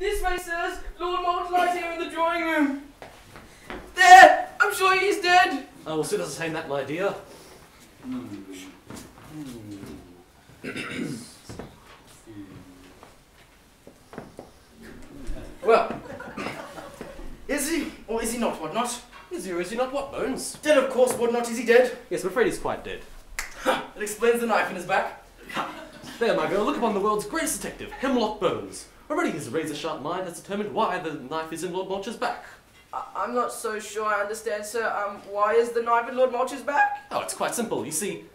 This way, sirs. Lord Malt lies here in the drawing room. There! I'm sure he's dead. I will soon ascertain that, my dear. Well, is he or is he not, Whatnot? Is he or is he not what, Bones? Dead, of course, Whatnot. Is he dead? Yes, I'm afraid he's quite dead. It explains the knife in his back. There, my girl, look upon the world's greatest detective, Hemlock Bones. Already his razor-sharp mind has determined why the knife is in Lord Mulch's back. I'm not so sure I understand, sir. Why is the knife in Lord Mulch's back? Oh, it's quite simple. You see...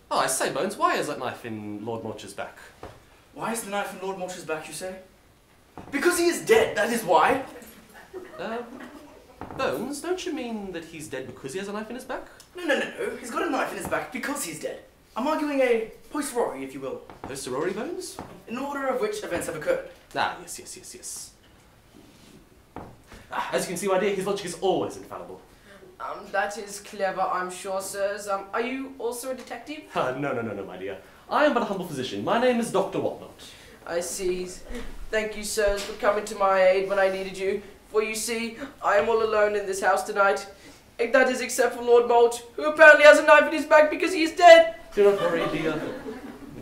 Oh, I say, Bones, why is that knife in Lord Mulch's back? Why is the knife in Lord Mulch's back, you say? Because he is dead, that is why. Bones, don't you mean that he's dead because he has a knife in his back? No. He's got a knife in his back because he's dead. I'm arguing a posterori, if you will. Posterori, Bones? In order of which events have occurred. Ah, yes. As you can see, my dear, his logic is always infallible. That is clever, I'm sure, sirs. Are you also a detective? No, my dear. I am but a humble physician. My name is Dr. Whatnot. I see. Thank you, sirs, for coming to my aid when I needed you. For you see, I am all alone in this house tonight. That is except for Lord Malt, who apparently has a knife in his back because he is dead. Do not worry, dear.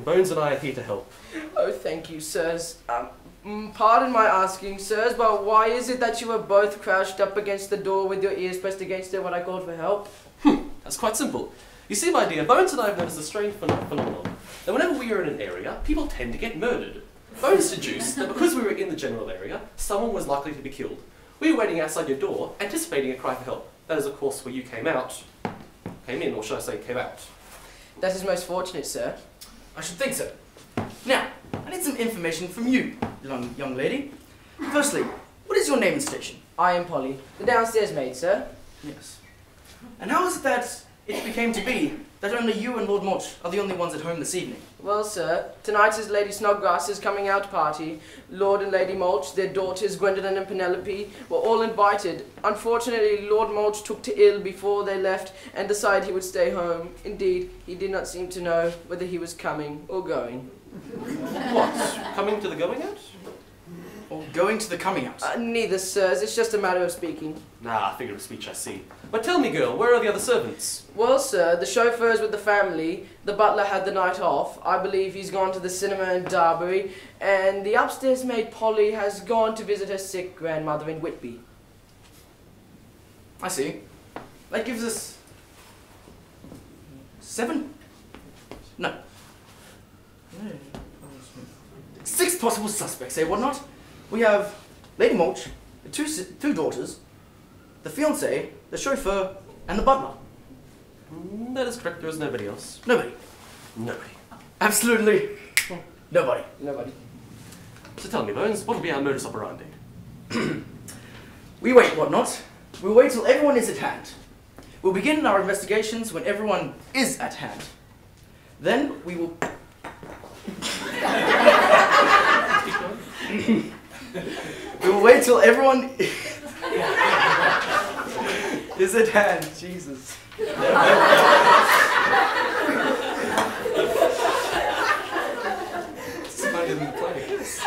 Bones and I are here to help. Oh, thank you, sirs. Pardon my asking, sirs, but why is it that you were both crouched up against the door with your ears pressed against it when I called for help? That's quite simple. You see, my dear, Bones and I have noticed a strange phenomenon. That whenever we are in an area, people tend to get murdered. Bones deduced that because we were in the general area, someone was likely to be killed. We were waiting outside your door, anticipating a cry for help. That is, of course, where you came in, or should I say, came out. That is most fortunate, sir. I should think so. Now, I need some information from you, young lady. Firstly, what is your name and station? I am Polly, the downstairs maid, sir. Yes. And how is it that it became to be that only you and Lord Mulch are the only ones at home this evening? Well, sir, tonight is Lady Snodgrass's coming out party. Lord and Lady Mulch, their daughters Gwendolyn and Penelope, were all invited. Unfortunately, Lord Mulch took to ill before they left and decided he would stay home. Indeed, he did not seem to know whether he was coming or going. What? Coming to the going out? Or going to the coming out? Neither, sirs. It's just a matter of speaking. Ah, figure of speech, I see. But tell me, girl, where are the other servants? Well, sir, the chauffeur's with the family. The butler had the night off. I believe he's gone to the cinema in Derby. And the upstairs maid, Polly, has gone to visit her sick grandmother in Whitby. I see. That gives us 7? No. 6 possible suspects, eh, Whatnot? We have Lady Mulch, the two daughters, the fiancé, the chauffeur, and the butler. That is correct, there is nobody else. Nobody. Absolutely nobody. So tell me, Bones, what will be our modus operandi? We wait, Whatnot. We'll wait till everyone is at hand. We'll begin our investigations when everyone is at hand. Then we will... We will wait till everyone is at hand. Jesus. It's funnier than the play. Is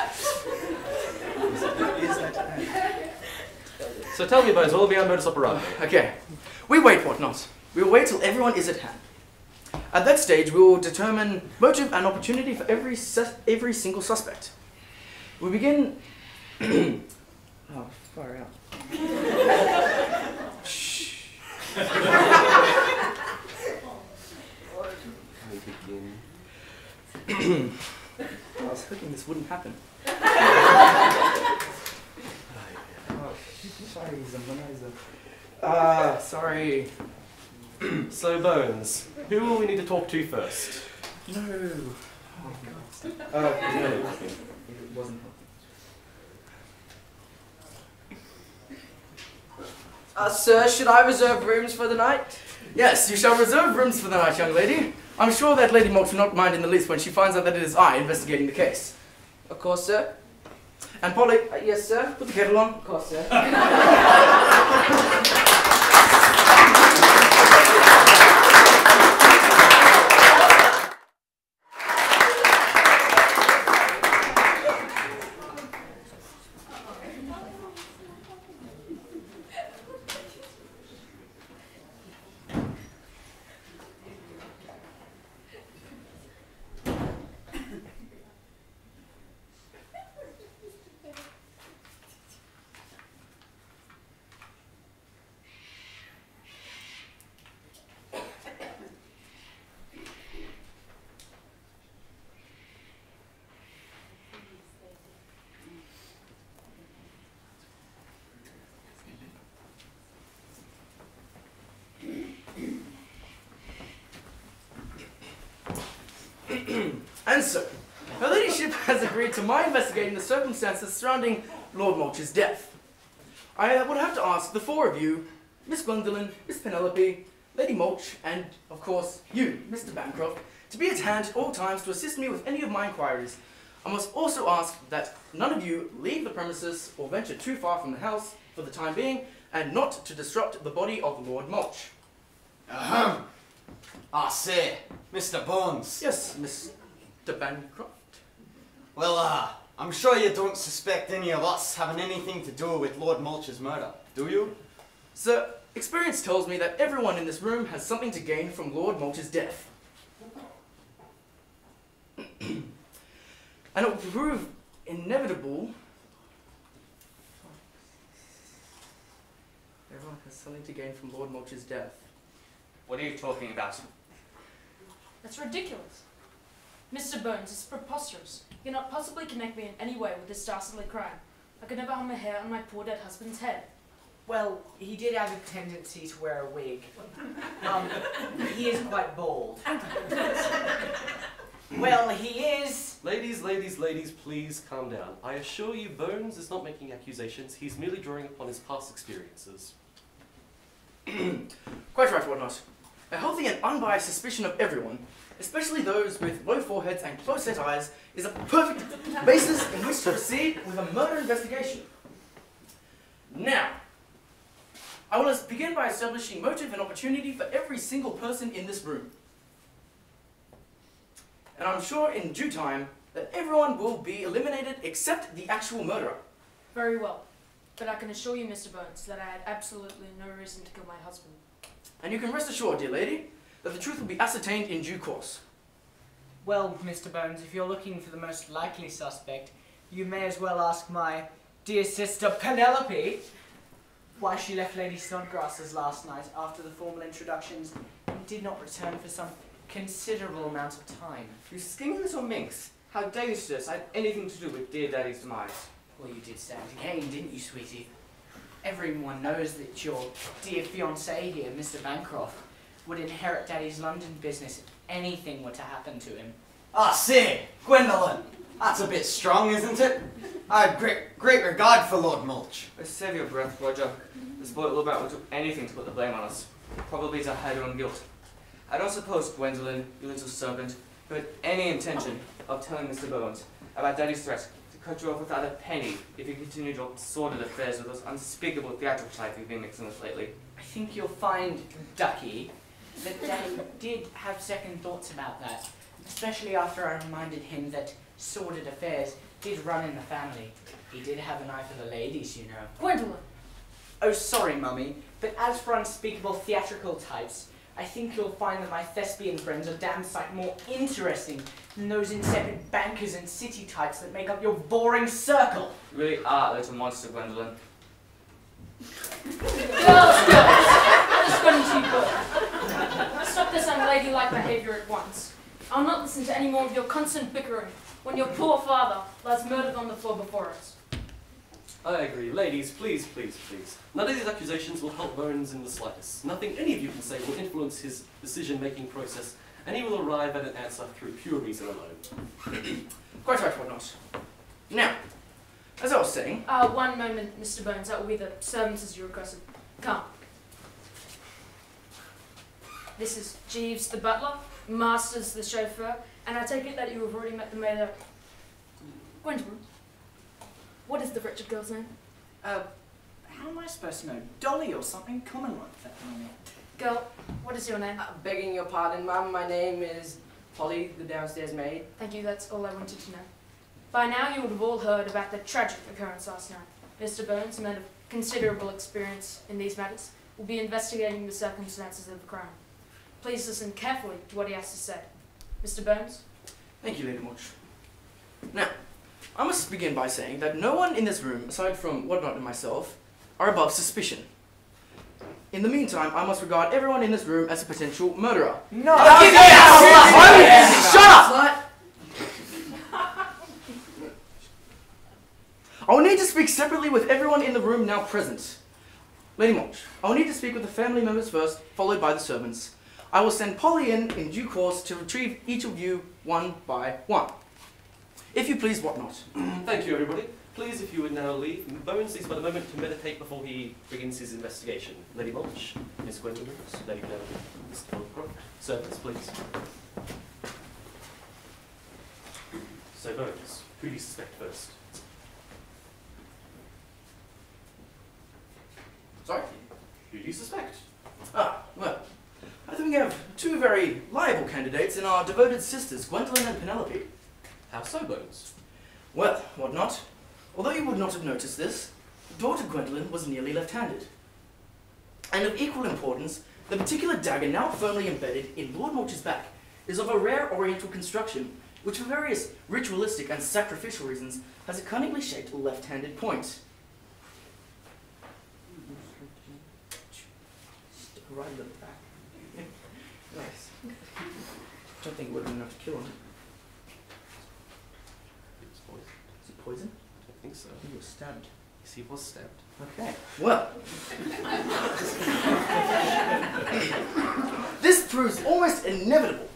at hand. So tell me, Bones, what will be our modus operandi? Okay. We wait, Whatnot. We will wait till everyone is at hand. At that stage, we will determine motive and opportunity for every single suspect. We begin... Oh, far out. Shh. I was hoping this wouldn't happen. Sorry. So, Bones, who will we need to talk to first? No. Oh, God. No. It wasn't. Sir, should I reserve rooms for the night? Yes, you shall reserve rooms for the night, young lady. I'm sure that Lady Mulch will not mind in the least when she finds out that it is I investigating the case. Of course, sir. And Polly... Yes, sir. Put the kettle on. Of course, sir. And so, her ladyship has agreed to my investigating the circumstances surrounding Lord Mulch's death. I would have to ask the four of you, Miss Gwendolyn, Miss Penelope, Lady Mulch, and, of course, you, Mr. Bancroft, to be at hand at all times to assist me with any of my inquiries. I must also ask that none of you leave the premises or venture too far from the house for the time being, and not to disrupt the body of Lord Mulch. Ahem. I say, Mr. Bones. Yes, Mr. Bancroft. Well, I'm sure you don't suspect any of us having anything to do with Lord Mulch's murder, do you? Sir, experience tells me that everyone in this room has something to gain from Lord Mulch's death. And it will prove inevitable. Everyone has something to gain from Lord Mulch's death. What are you talking about? That's ridiculous. Mr. Bones, it's preposterous. You cannot possibly connect me in any way with this dastardly crime. I could never harm a hair on my poor dead husband's head. Well, he did have a tendency to wear a wig. He is quite bald. Well, he is... Ladies, please calm down. I assure you, Bones is not making accusations. He's merely drawing upon his past experiences. Quite right, whatnot. A healthy and unbiased suspicion of everyone, especially those with low foreheads and close-set eyes, is a perfect basis in which to proceed with a murder investigation. Now, I will begin by establishing motive and opportunity for every single person in this room. And I'm sure in due time that everyone will be eliminated except the actual murderer. Very well. But I can assure you, Mr. Bones, that I had absolutely no reason to kill my husband. And you can rest assured, dear lady, that the truth will be ascertained in due course. Well, Mr. Bones, if you're looking for the most likely suspect, you may as well ask my dear sister Penelope why she left Lady Snodgrass's last night after the formal introductions and did not return for some considerable amount of time. You skinny little minx. How dare you suggest I had anything to do with dear Daddy's demise? Well, you did stand to gain, didn't you, sweetie? Everyone knows that your dear fiancé here, Mr. Bancroft, would inherit Daddy's London business if anything were to happen to him. I say, Gwendolyn, that's a bit strong, isn't it? I have great regard for Lord Mulch. Save your breath, Roger. The spoiled little brat would do anything to put the blame on us. Probably to hide her own guilt. I don't suppose, Gwendolyn, you little serpent, you had any intention of telling Mr. Bones about Daddy's threat to cut you off without a penny if you continued your sordid affairs with those unspeakable theatrical types you've been mixing with lately. I think you'll find, Ducky, that Daddy did have second thoughts about that, especially after I reminded him that sordid affairs did run in the family. He did have an eye for the ladies, you know. Gwendolyn! Oh, sorry, Mummy, but as for unspeakable theatrical types, I think you'll find that my thespian friends are damn sight more interesting than those insipid bankers and city types that make up your boring circle. You really are a little monster, Gwendolyn. Girls! I'll just go into you both. Stop this unladylike behaviour at once. I'll not listen to any more of your constant bickering when your poor father lies murdered on the floor before us. I agree. Ladies, please. None of these accusations will help Bones in the slightest. Nothing any of you can say will influence his decision-making process, and he will arrive at an answer through pure reason alone. Quite right, whatnot. Now, as I was saying... One moment, Mr. Bones. That will be the servants as you requested. Come. This is Jeeves the butler, Masters the chauffeur, and I take it that you have already met the maid. Gwendolyn, what is the wretched girl's name? How am I supposed to know? Dolly or something common like that, Mummy. Girl, what is your name? Begging your pardon, ma'am, my name is Polly, the downstairs maid. Thank you, that's all I wanted to know. By now you would have all heard about the tragic occurrence last night. Mr. Bones, a man of considerable experience in these matters, will be investigating the circumstances of the crime. Please listen carefully to what he has to say. Mr. Bones? Thank you, Lady Mulch. Now, I must begin by saying that no one in this room, aside from Whatnot and myself, are above suspicion. In the meantime, I must regard everyone in this room as a potential murderer. No! Shut up! I will need to speak separately with everyone in the room now present. Lady Mulch, I will need to speak with the family members first, followed by the servants. I will send Polly in due course to retrieve each of you one by one. If you please, what not? Thank you, everybody. Please, if you would now leave. Bones needs but a moment to meditate before he begins his investigation. Lady Mulch, Miss Gwendolyn, Lady Penelope, Mr. Holcroft. Servants, please. So, Bones, who do you suspect first? Sorry? Who do you suspect? Ah, well, I think we have two very liable candidates in our devoted sisters, Gwendolyn and Penelope. How so, Bones? Well, what not? Although you would not have noticed this, daughter Gwendolyn was nearly left-handed. And of equal importance, the particular dagger now firmly embedded in Lord Mulch's back is of a rare oriental construction, which for various ritualistic and sacrificial reasons has a cunningly shaped left-handed point. Right in the back. Nice. Don't think it would have been enough to kill him. It's poison. Is it poison? I don't think so. He was stabbed. Yes, he was stabbed. Okay. Well. This proves almost inevitable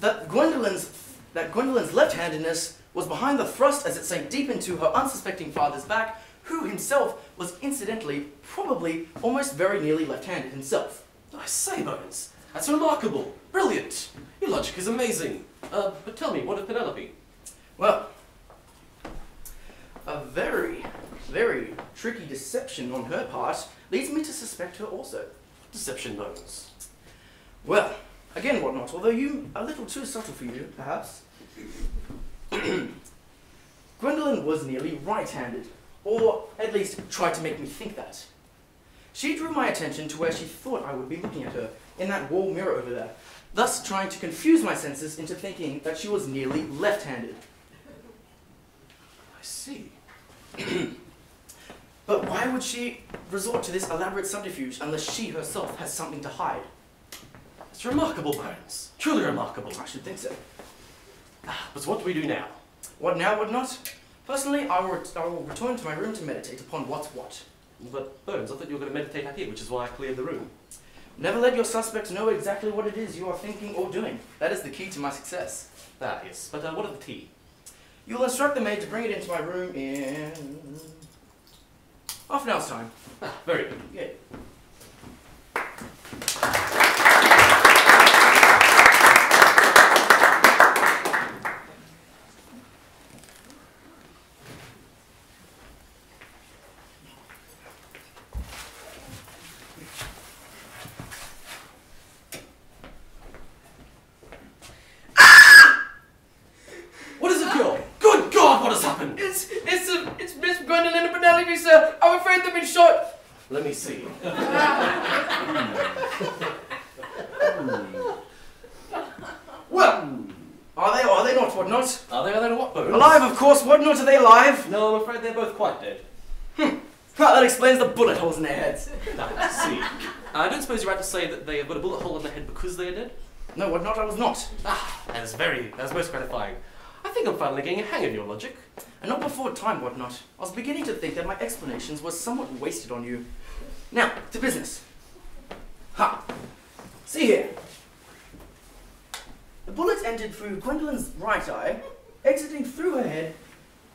that Gwendolyn's left-handedness was behind the thrust as it sank deep into her unsuspecting father's back, who himself was incidentally probably almost very nearly left-handed himself. I say, Bones, that's remarkable. Brilliant. Your logic is amazing. But tell me, what of Penelope? Well, a very, very tricky deception on her part leads me to suspect her also. Deception, Bones. Well, again, what not, although you a little too subtle for you, perhaps. Gwendolyn was nearly right-handed, or at least tried to make me think that. She drew my attention to where she thought I would be looking at her, in that wall mirror over there, thus trying to confuse my senses into thinking that she was nearly left-handed. I see. But why would she resort to this elaborate subterfuge unless she herself has something to hide? It's remarkable, Bones. Truly remarkable. I should think so. But what do we do now? What now, what not? Personally, I will return to my room to meditate upon what's what. But, Bones, I thought you were going to meditate out here, which is why I cleared the room. Never let your suspects know exactly what it is you are thinking or doing. That is the key to my success. Ah, yes. But what of the tea? You'll instruct the maid to bring it into my room in half an hour's time. Ah, very good. Yeah. It's Miss Gwendolyn and Penelope, sir. I'm afraid they've been shot. Let me see. Well, are they not, what not? Are they what, Bones? Alive, of course, what not? Are they alive? No, I'm afraid they're both quite dead. Well, that explains the bullet holes in their heads. I see. I don't suppose you're right to say that they have got a bullet hole in their head because they are dead? No, what not? I was not. Ah, that's most gratifying. I think I'm finally getting a hang of your logic. And not before time, what not. I was beginning to think that my explanations were somewhat wasted on you. Now, to business. Ha! See here. The bullet entered through Gwendolyn's right eye, exiting through her head,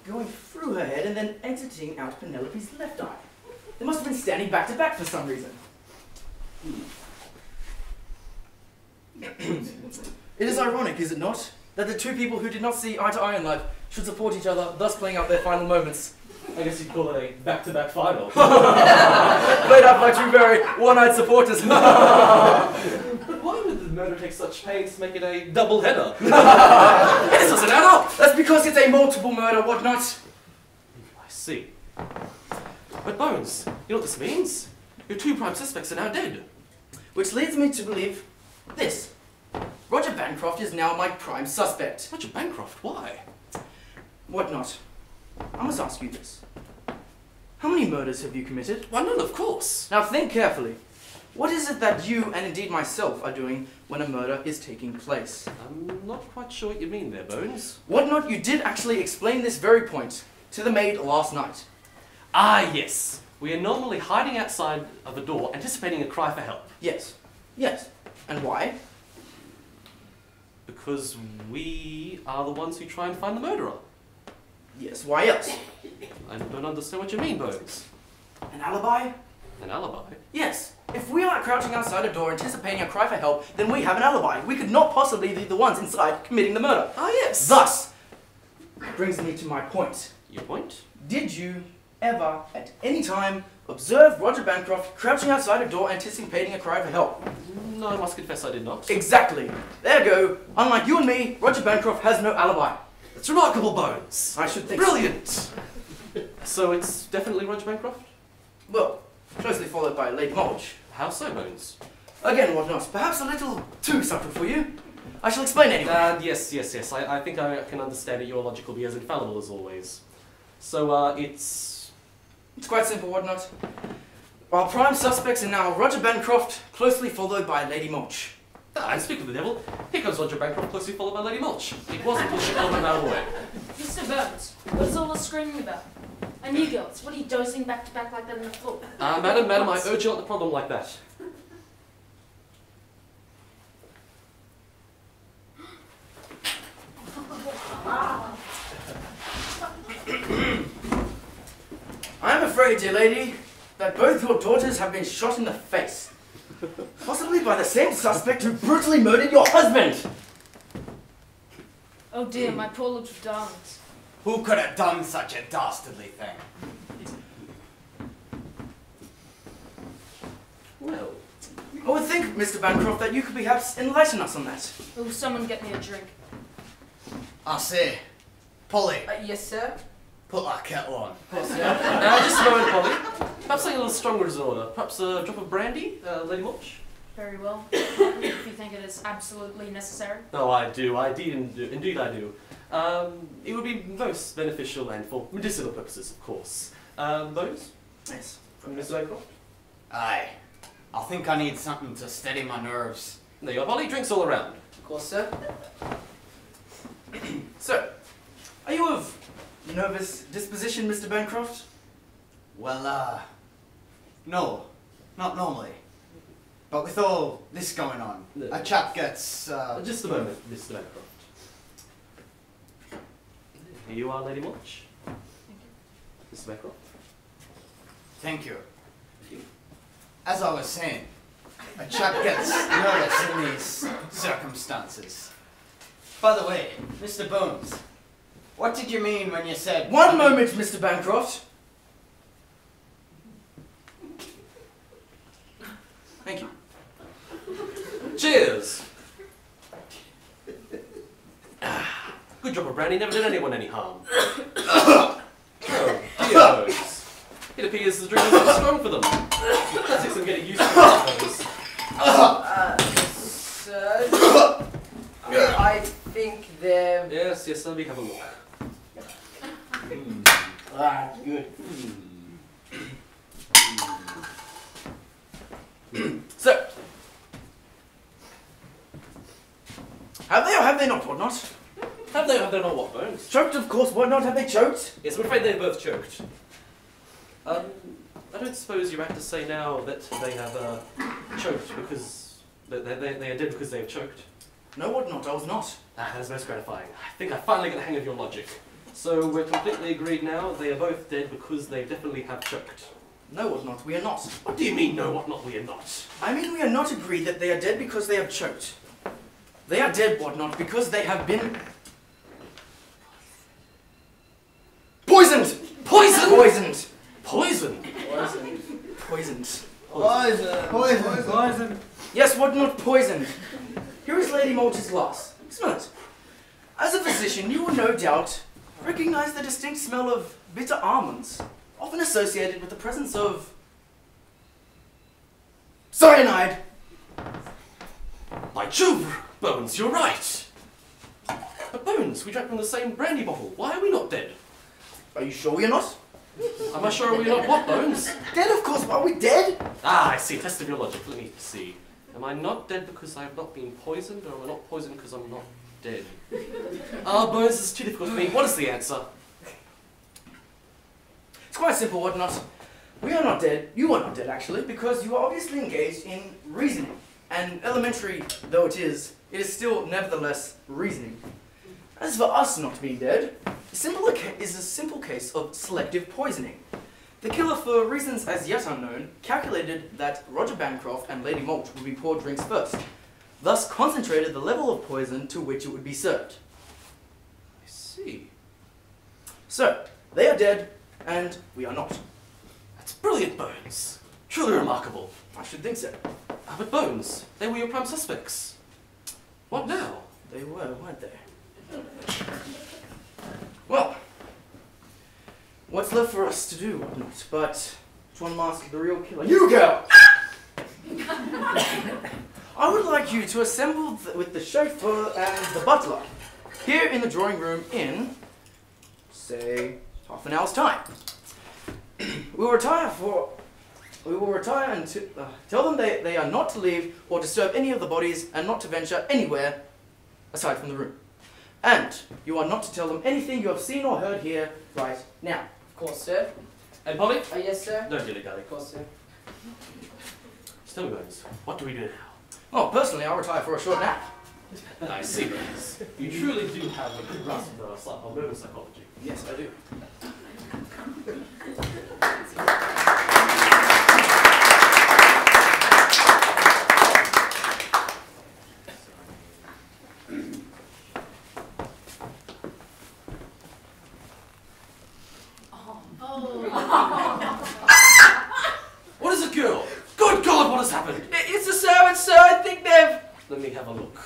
going through her head, and then exiting out Penelope's left eye. They must have been standing back to back for some reason. It is ironic, is it not, that the two people who did not see eye to eye in life should support each other, thus playing out their final moments. I guess you'd call it a back-to-back final. Played out by two very one-eyed supporters. But why would the murder take such pains to make it a double-header? This doesn't add up! That's because it's a multiple murder, what not? I see. But Bones, you know what this means? Your two prime suspects are now dead. Which leads me to believe this. Roger Bancroft is now my prime suspect. Roger Bancroft? Why? What not? I must ask you this. How many murders have you committed? Why, none, of course. Now think carefully. What is it that you, and indeed myself, are doing when a murder is taking place? I'm not quite sure what you mean there, Bones. What not, you did actually explain this very point to the maid last night. Ah, yes. We are normally hiding outside of a door, anticipating a cry for help. Yes. Yes. And why? Because we are the ones who try and find the murderer. Yes, why else? I don't understand what you mean, Bones. An alibi? An alibi? Yes. If we are crouching outside a door anticipating a cry for help, then we have an alibi. We could not possibly be the ones inside committing the murder. Ah, yes. Thus, brings me to my point. Your point? Did you ever, at any time, observe Roger Bancroft crouching outside a door anticipating a cry for help? No, I must confess I did not. Exactly. There you go. Unlike you and me, Roger Bancroft has no alibi. It's remarkable, Bones. I should think. Brilliant. So it's definitely Roger Bancroft? Well, closely followed by Lady Mulch. How so, Bones? Again, Whatnot, perhaps a little too subtle for you. I shall explain anyway. Yes. I think I can understand it. Your logic will be as infallible as always. So, it's quite simple, Whatnot. Our prime suspects are now Roger Bancroft, closely followed by Lady Mulch. And speak of the devil, here comes Roger Bancroft, closely followed by Lady Mulch. It wasn't until she pulled him out of the way. Mr. Burns, what is all the screaming about? And you girls, what are you dozing back to back like that on the floor? Madam, I urge you not to problem like that. I am afraid, dear lady, that both your daughters have been shot in the face. Possibly by the same suspect who brutally murdered your husband. Oh dear, my poor little darlings. Who could have done such a dastardly thing? Well, I would think, Mr. Bancroft, that you could perhaps enlighten us on that. Will someone get me a drink? I say, Polly, Yes, sir? put that kettle on. just a moment, Polly. Perhaps something a little stronger is in order. Perhaps a drop of brandy, Lady Mulch? Very well. If you think it is absolutely necessary. No, I do. Indeed I do. It would be most beneficial and for medicinal purposes, of course. Those? Yes. From Mr. Bancroft? Aye. I think I need something to steady my nerves. There you are, Polly. Drinks all around. Of course, sir. So, are you of nervous disposition, Mr. Bancroft? Well, no. Not normally. But with all this going on, No. a chap gets, Just a moment, Mr. Bancroft. Here you are, Lady Mulch. Mr. Bancroft. Thank you. As I was saying, a chap gets nervous in these circumstances. By the way, Mr. Bones, what did you mean when you said... One moment, Mr. Bancroft. Thank you. Cheers! Good job of brandy, never did anyone any harm. Oh, dear Bones. It appears the drink is too strong for them. Let's take some getting used to it, I suppose. Sir? I think they're... Yes, let me have a look. Ah, good. So, have they or have they not, Whatnot? Have they not what, Bones? Choked, of course, Whatnot, have they choked? Yes, I'm afraid they're both choked. I don't suppose you're right to say now that they have choked because they are dead because they have choked. No, Whatnot, I was not. That is most gratifying. I think I finally got the hang of your logic. So we're completely agreed now. They are both dead because they definitely have choked. No, Whatnot, we are not. What do you mean, no, what not? We are not. I mean, we are not agreed that they are dead because they have choked. They are dead, Whatnot, because they have been... poisoned! Poisoned? Poisoned! Poison? Poisoned. Poison. Yes, Whatnot, poisoned. Here is Lady Mulch's glass. Smell it. As a physician, you will no doubt recognize the distinct smell of bitter almonds, often associated with the presence of cyanide. By Jove, Bones, you're right. But Bones, we drank from the same brandy bottle. Why are we not dead? Are you sure we are not? Am I sure we're not what, Bones? Dead, of course. Are we dead? Ah, I see. Test of your logic. Let me see. Am I not dead because I have not been poisoned, or am I not poisoned because I'm not dead? Ah, Bones, this is too difficult for me. What is the answer? It's quite simple, Whatnot. We are not dead. You are not dead, actually, because you are obviously engaged in reasoning. and elementary though it is still nevertheless reasoning. As for us not being dead, is a simple case of selective poisoning. The killer, for reasons as yet unknown, calculated that Roger Bancroft and Lady Mulch would be poured drinks first, thus concentrated the level of poison to which it would be served. I see. So, they are dead, and we are not. That's brilliant, Bones. Truly remarkable. I should think so. But Bones, they were your prime suspects. What now? They were, weren't they? Well, what's left for us to do, whatnot, but to unmask the real killer? You girl! I would like you to assemble with the chauffeur and the butler here in the drawing room in, say, half an hour's time. We will retire and tell them they are not to leave or disturb any of the bodies and not to venture anywhere aside from the room. And you are not to tell them anything you have seen or heard here right now. Of course, sir. And Polly? Yes, sir. No dilly-dally. Of course, sir. Just tell me, Bones, what do we do now? Well, personally, I'll retire for a short nap. I see, Bones. You truly do have a good grasp of murder psychology. Yes, I do. What is it, girl? Good God, what has happened? It's the servants, sir. I think they've... Let me have a look.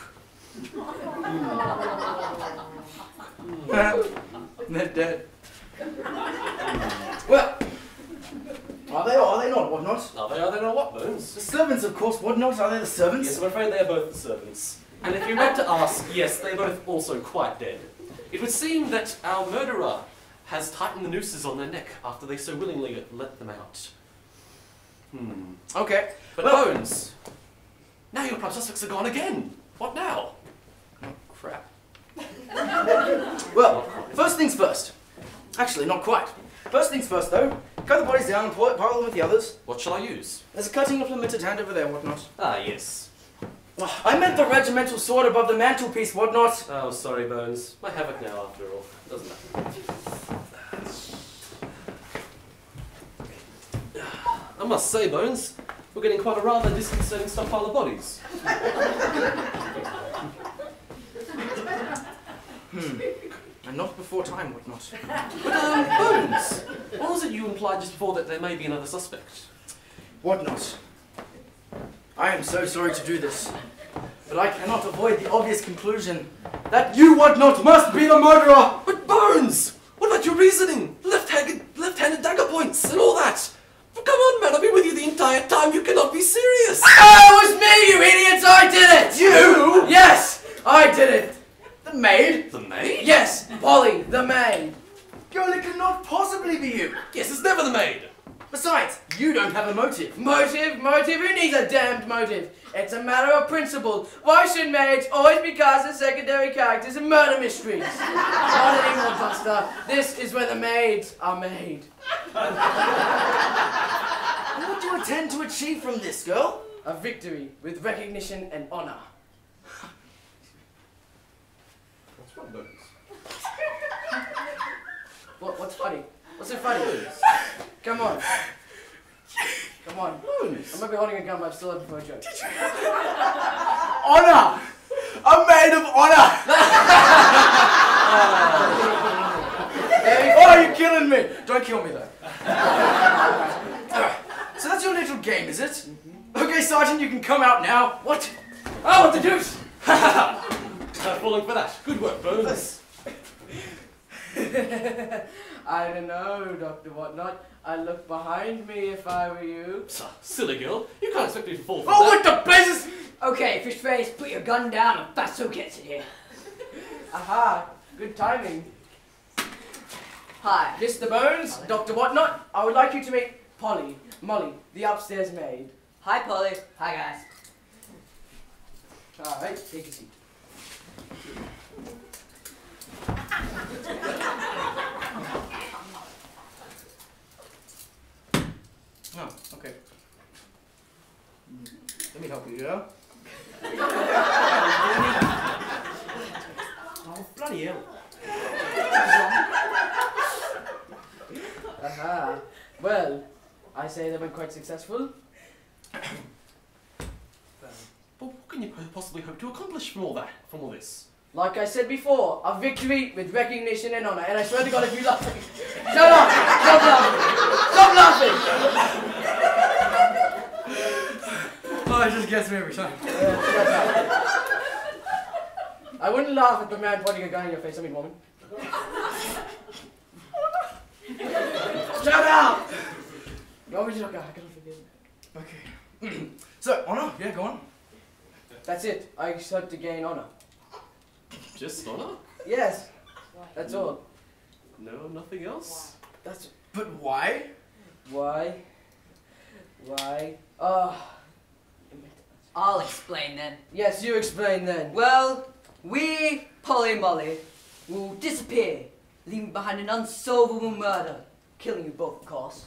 They're dead. Well, are they or are they not, whatnot? Are they not what, Bones? The servants, of course, whatnot. Are they the servants? Yes, I'm afraid they are both the servants. And if you're meant to ask, yes, they are both also quite dead. It would seem that our murderer has tightened the nooses on their neck after they so willingly let them out. Okay. But well, Bones, now your prime suspects are gone again. What now? Oh, crap. Well, first things first. Actually, not quite. First things first, though. Cut the bodies down and pile them with the others. What shall I use? There's a cutting implemented hand over there, whatnot. Ah, yes. I meant the regimental sword above the mantelpiece, whatnot. Oh, sorry, Bones. My havoc now, after all. Doesn't matter. I must say, Bones, we're getting quite a rather disconcerting stockpile of bodies. And not before time, whatnot. But, Bones, what was it you implied just before that there may be another suspect? Whatnot. I am so sorry to do this, but I cannot avoid the obvious conclusion that you, whatnot, must be the murderer! But, Bones, what about your reasoning? Left-handed dagger points and all that? But come on, man, I've been with you the entire time. You cannot be serious. Oh, it was me, you idiots! I did it! You? Yes, I did it! The maid? The maid? Yes, Polly, the maid. Girl, it cannot possibly be you. Yes, it's never the maid. Besides, you don't have a motive. Motive? Who needs a damned motive? It's a matter of principle. Why should maids always be cast as secondary characters in murder mysteries? Not anymore, Buster. This is where the maids are made. What do you intend to achieve from this, girl? A victory with recognition and honor. What's wrong, Bones? What's funny? What's so funny? Come on. Come on. I might be holding a gun, but I'm still looking for a joke. Honor! A maid of honor! Oh, you're killing me! Don't kill me, though. So that's your little game, is it? Okay, Sergeant, you can come out now. What? Oh, what the deuce! Start falling for that. Good work, Bones. I don't know, Dr. Whatnot. I'd look behind me if I were you. Silly girl. You can't expect me to fall for Oh, that. what the business? Okay, fish face, put your gun down and Fasto gets it here. Aha, good timing. Hi, Mr. Bones, Dr. Whatnot. I would like you to meet Molly, the upstairs maid. Hi, Polly. Hi, guys. Alright, take a seat. Oh, okay. Let me help you, yeah? Bloody hell. Aha. Well, I say they were quite successful. But what can you possibly hope to accomplish from all this? Like I said before, a victory with recognition and honor. And I swear to God, if you laugh, shut up! Stop laughing! Stop laughing! Oh, it just gets me every time. I wouldn't laugh at the man pointing a gun in your face. I mean, woman. Shut up! You want me to look out? I cannot forgive you. Okay. So, honor? Yeah, go on. That's it. I hope to gain honor. Just honor? Yes. That's all. No, nothing else? That's But why? why. Why? I'll explain then. Yes, you explain then. Well, we, Polly and Molly, will disappear, leaving behind an unsolvable murder, killing you both, of course,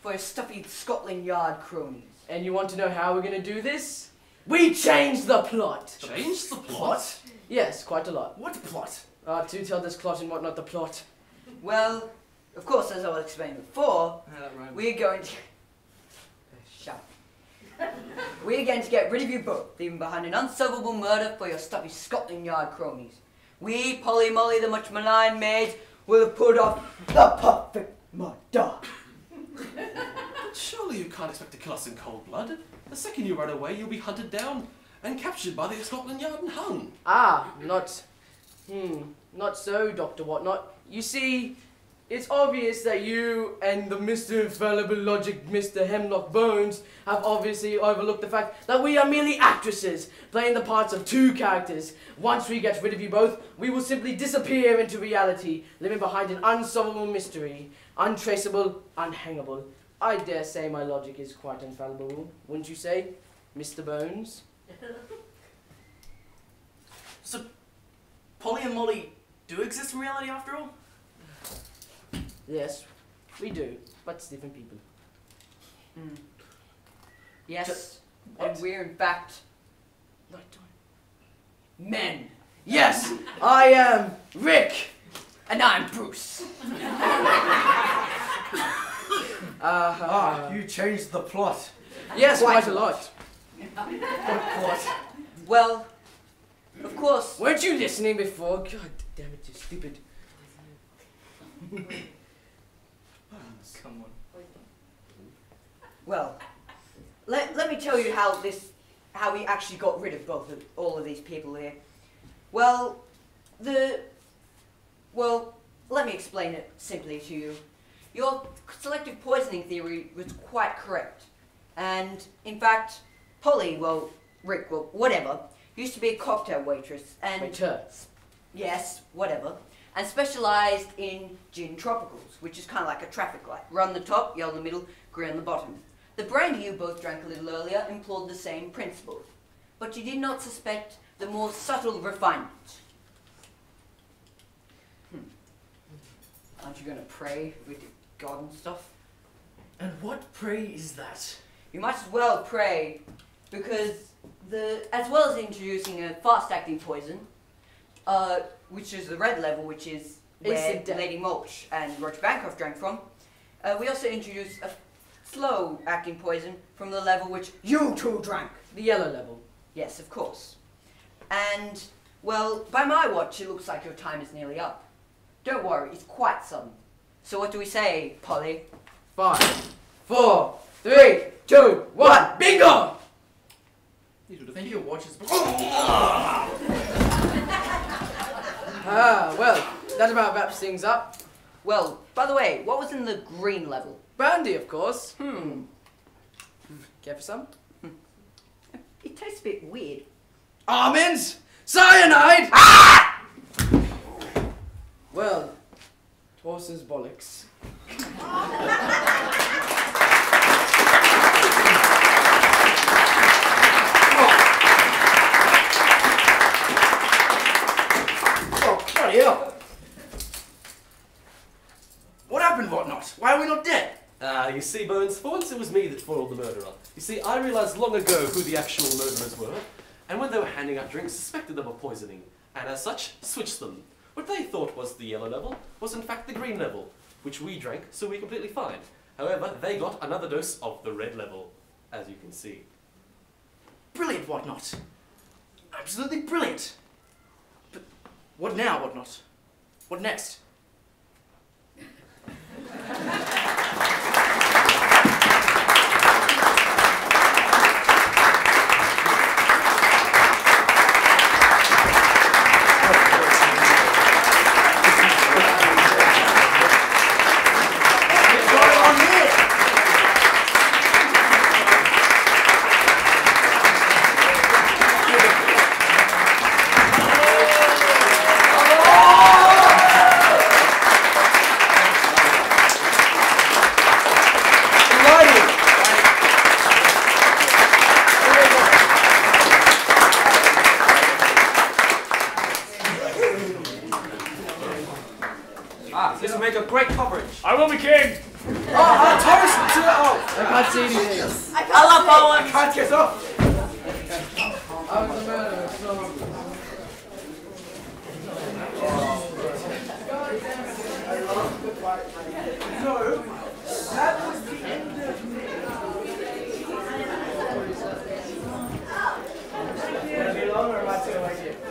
for your stuffy Scotland Yard cronies. And you want to know how we're going to do this? We changed the plot. Change the plot? Yes, quite a lot. What plot? To tell this clot and whatnot the plot. Well, of course, as I was explaining before, we're going to... Shut up. We're going to get rid of you both, leaving behind an unsolvable murder for your stuffy Scotland Yard cronies. We, Polly and Molly, the much maligned maids, will have pulled off the perfect murder. But surely you can't expect to kill us in cold blood. The second you run away, you'll be hunted down and captured by the Scotland Yard and hung. Not so, Dr. Whatnot. You see, it's obvious that you and the Mr. Infallible Logic, Mr. Hemlock Bones, have obviously overlooked the fact that we are merely actresses, playing the parts of two characters. Once we get rid of you both, we will simply disappear into reality, living behind an unsolvable mystery, untraceable, unhangable. I dare say my logic is quite infallible, wouldn't you say, Mr. Bones? So, Polly and Molly do exist in reality after all? Yes, we do, but it's different people. Yes, and we're in fact men. Yes, I am Rick. And I'm Bruce. You changed the plot. Yes, Quite quite a lot. What? Well, of course. Weren't you listening before? God damn it, you're stupid. Come on. Well, let me tell you how we actually got rid of all of these people here. Well, let me explain it simply to you. Your selective poisoning theory was quite correct. And, in fact, Polly, Rick, whatever, used to be a cocktail waitress and... Waitress. Yes, whatever. And specialised in gin tropicals, which is kind of like a traffic light. Run the top, yellow in the middle, green on the bottom. The brandy you both drank a little earlier employed the same principle. But you did not suspect the more subtle refinement. Aren't you going to pray with your God and stuff? And what, pray, is that? You might as well pray, because as well as introducing a fast-acting poison, which is the red level, which is where Lady Mulch and Roger Bancroft drank from, we also introduced a slow-acting poison from the level which you two drank. The yellow level. Yes, of course. And, well, by my watch, it looks like your time is nearly up. Don't worry, it's quite sudden. So what do we say, Polly? 5, 4, 3, 2, 1, bingo! Think your watch is... Well, that about wraps things up. Well, by the way, what was in the green level? Brandy, of course. Care for some? It tastes a bit weird. Almonds! Cyanide! Well, horses bollocks. Oh, bloody hell! What happened, Whatnot? Why are we not dead? You see, Bones, for once it was me that foiled the murderer. You see, I realised long ago who the actual murderers were, and when they were handing out drinks, suspected them of poisoning, and as such, switched them. What they thought was the yellow level was in fact the green level, which we drank, so we're completely fine. However, they got another dose of the red level, as you can see. Brilliant, Whatnot. Absolutely brilliant. But what now, Whatnot? What next? This will make a great coverage. I will be king! I can't see anything. I love Bowen. I can't get off. I was the murderer, so No, that was the end of me. Will it be long or am I too late?